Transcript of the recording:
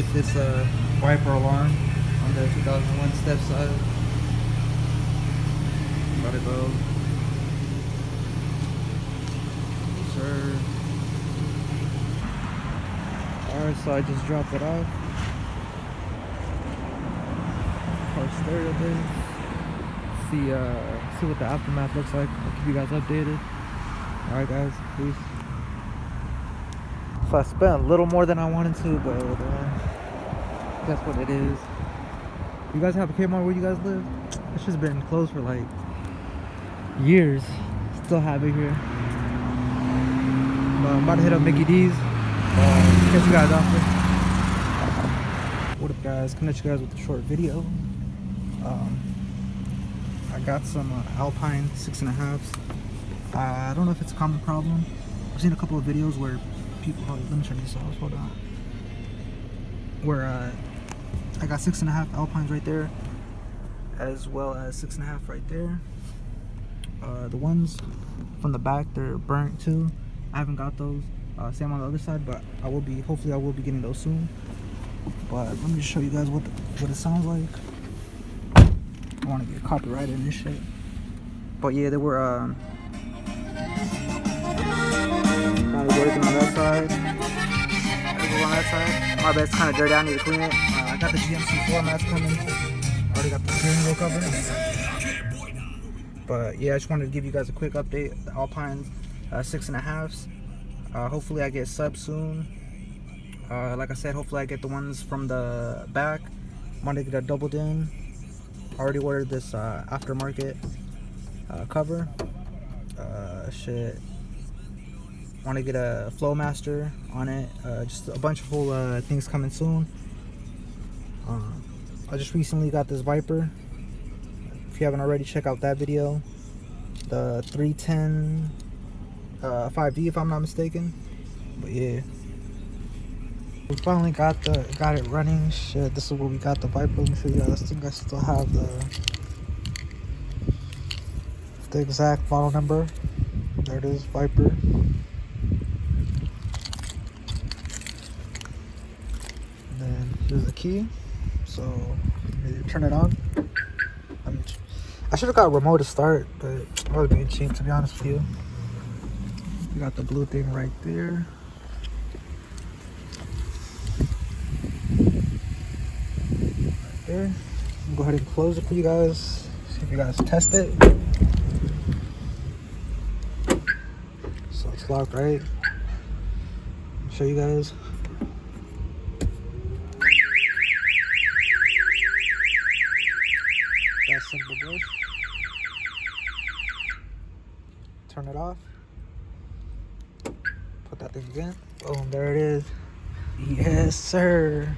get this wiper alarm on the 2001 step side. About to go. Sir. Alright, so I just dropped it off. Car stereo there. See what the aftermath looks like. I'll keep you guys updated. Alright guys, peace. So I spent a little more than I wanted to, but that's what it is. You guys have a Kmart where you guys live? It's just been closed for like years. Still have it here. I'm about to hit up Mickey D's. Catch you guys out there. What up guys, coming at you guys with a short video. I got some Alpine 6.5s. I don't know if it's a common problem. I've seen a couple of videos where people, let me turn this off, hold on. Where I got 6.5 Alpines right there, as well as 6.5 right there. The ones from the back, they're burnt too. I haven't got those. Same on the other side, but hopefully I will be getting those soon. But let me just show you guys what it sounds like. I want to get copyrighted and this shit. But yeah, they were only working on that side. On that side. My bed's kind of dirty, I need to clean it. I got the GMC floor mats coming. Already got the steering wheel cover. But yeah, I just wanted to give you guys a quick update. The Alpine 6.5s. Hopefully I get subs soon. Like I said, hopefully I get the ones from the back. I want to get a doubled in. I already ordered this aftermarket cover. Shit. Want to get a Flowmaster on it. Just a bunch of whole things coming soon. I just recently got this Viper. If you haven't already, check out that video. The 310 5V, if I'm not mistaken. But yeah, we finally got it running. Shit, this is where we got the Viper. Let me show you guys. I think I still have the exact model number. There it is, Viper. And then here's the key. So maybe turn it on. I should have got a remote to start, but I was being cheap, to be honest with you. We got the blue thing right there. Right there. I'll go ahead and close it for you guys. See if you guys test it. So it's locked, right? I'll show you guys. That simple good. Turn it off. Put that thing again. Boom, there it is. Yes, sir.